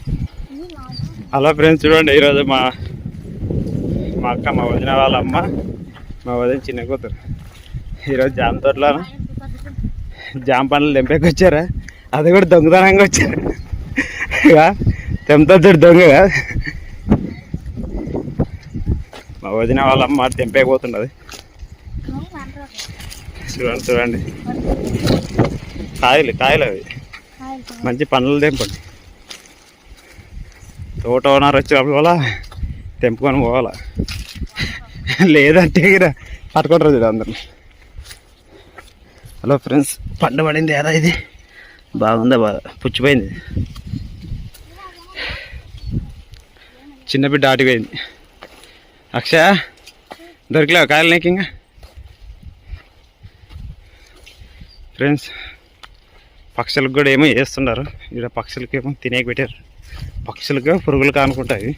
Hello friends, చూడండి ఈరోజు మా అక్క, మా వదిన వాళ్ళ అమ్మ, మా వదిన చిన్న కూతురు ఈరోజు జామ తోటలో జామ పండ్లు తెంపేకి వచ్చారా. అది కూడా దొంగతనంగా వచ్చారు. తెంపుతాడు దొంగగా. మా వదిన వాళ్ళ అమ్మ తెంపేకపోతున్నది. చూడండి కాయలు అవి మంచి పండ్లు తెంపండి. తోట ఓనర్ వచ్చినప్పుడు వల్ల తెంపుకొని పోవాలా, లేదంటే పట్టుకుంటారు చూడ అందరు. హలో ఫ్రెండ్స్, పండు పడింది ఏదా, ఇది బాగుందా? బాగా పుచ్చిపోయింది. చిన్న బిడ్డ ఆటిపోయింది. అక్షయ దొరికలేవు కాయలు నీకు ఇంకా? ఫ్రెండ్స్, పక్షులకు కూడా ఏమో వేస్తున్నారు. ఇక్కడ పక్షులకి ఏమో తినేకి పెట్టారు. పక్షులకి పురుగులు కానుకుంటాయి.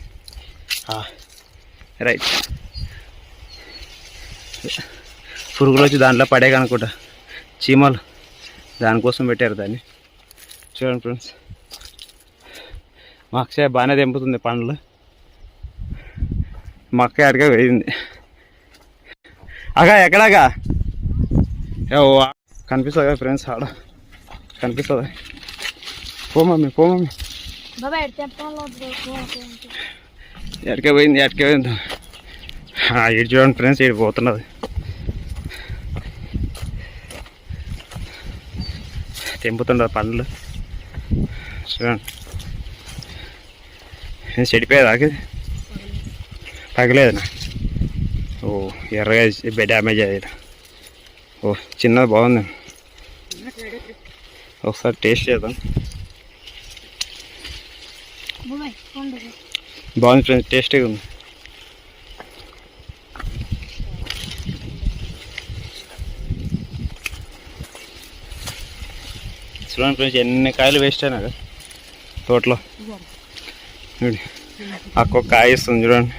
రైట్, పురుగులు వచ్చి దాంట్లో పడే కనుకుంటా, చీమలు దానికోసం పెట్టారు దాన్ని. చూడండి ఫ్రెండ్స్, మా అక్షయ బాగానే తెంపుతుంది పండ్లు. మా అక్కయ్య అడిగా వేయింది. ఎక్కడాగా కనిపిస్తుంది కదా ఫ్రెండ్స్, ఆడ కనిపిస్తుంది. పో మమ్మీ ఎక్కడికే పోయింది. ఇటు చూడండి ఫ్రెండ్స్, ఇటు పోతున్నది. తెంపుతుండదు పండ్లు. చూడండి, చెడిపోయేదా? పగలేదనా? ఓ ఎర్రగా డ్యామేజ్ అయ్యేది. ఓ చిన్నది బాగుంది, ఒకసారి టేస్ట్ చేద్దాం. బాగుంది ఫ్రెండ్స్, టేస్టీగా ఉంది. చూడండి ఫ్రెండ్స్, ఎన్ని కాయలు వేస్ట్ అయినా కదా తోటలో. అక్కొక్క కాయ ఇస్తుంది చూడండి,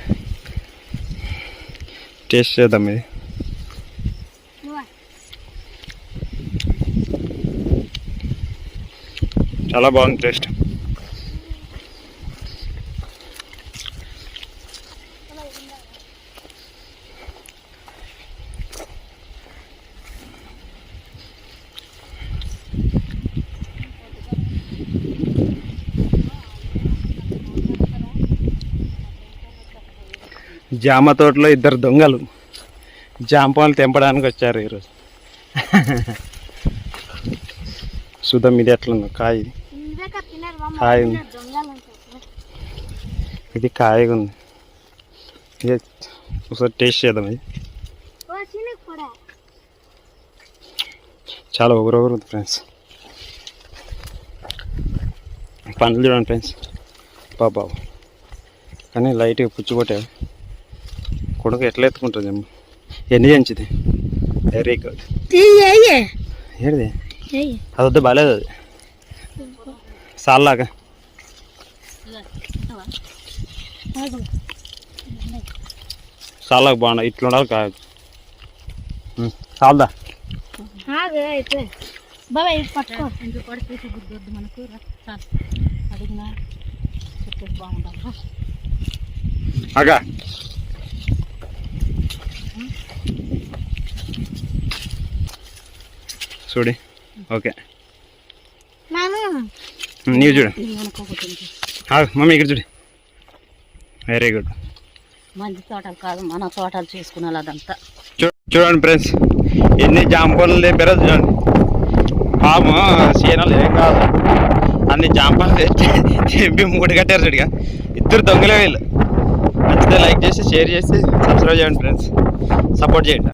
టేస్ట్ చేద్దాం. ఇది చాలా బాగుంది టేస్ట్. జామ తోటలో ఇద్దరు దొంగలు జామ పండ్లు తెంపడానికి వచ్చారు ఈరోజు. చూద్దాం ఇది ఎట్లుందో. కాయ ఉంది, ఇది కాయగా ఉంది. ఇది ఒకసారి టేస్ట్ చేద్దాం. ఇది చాలా ఉంది ఫ్రెండ్స్. పండ్లు చూడండి ఫ్రెండ్స్, బాబా కానీ లైట్గా పుచ్చిపోతాయి. కొడుకు ఎట్లా ఎత్తుకుంటుంది? ఎన్ని ఎంచిది? Very good. ఏది అది వద్దు, బాగాలేదు అది. సాల్లాగా బాగుండ ఇట్లా ఉండాలి. కాదు సాల్దా అగా. చూడి, ఓకే నీవు చూడు. మమ్మీ ఇక్కడ చూడు, వెరీ గుడ్. మంచి తోటలు కాదు, మన తోటలు చేసుకున్నాను అదంతా. చూడండి ఫ్రెండ్స్, ఎన్ని జామ పనులు తెంపారో చూడండి. పాము సీనాలు ఏం కాదు, అన్ని జామ పనులు తెంపి మూడు కట్టారు చూడిగా. ఇద్దరు దొంగలే వీళ్ళు. నచ్చితే లైక్ చేసి, షేర్ చేసి, సబ్స్క్రైబ్ చేయండి ఫ్రెండ్స్, సపోర్ట్ చేయండి.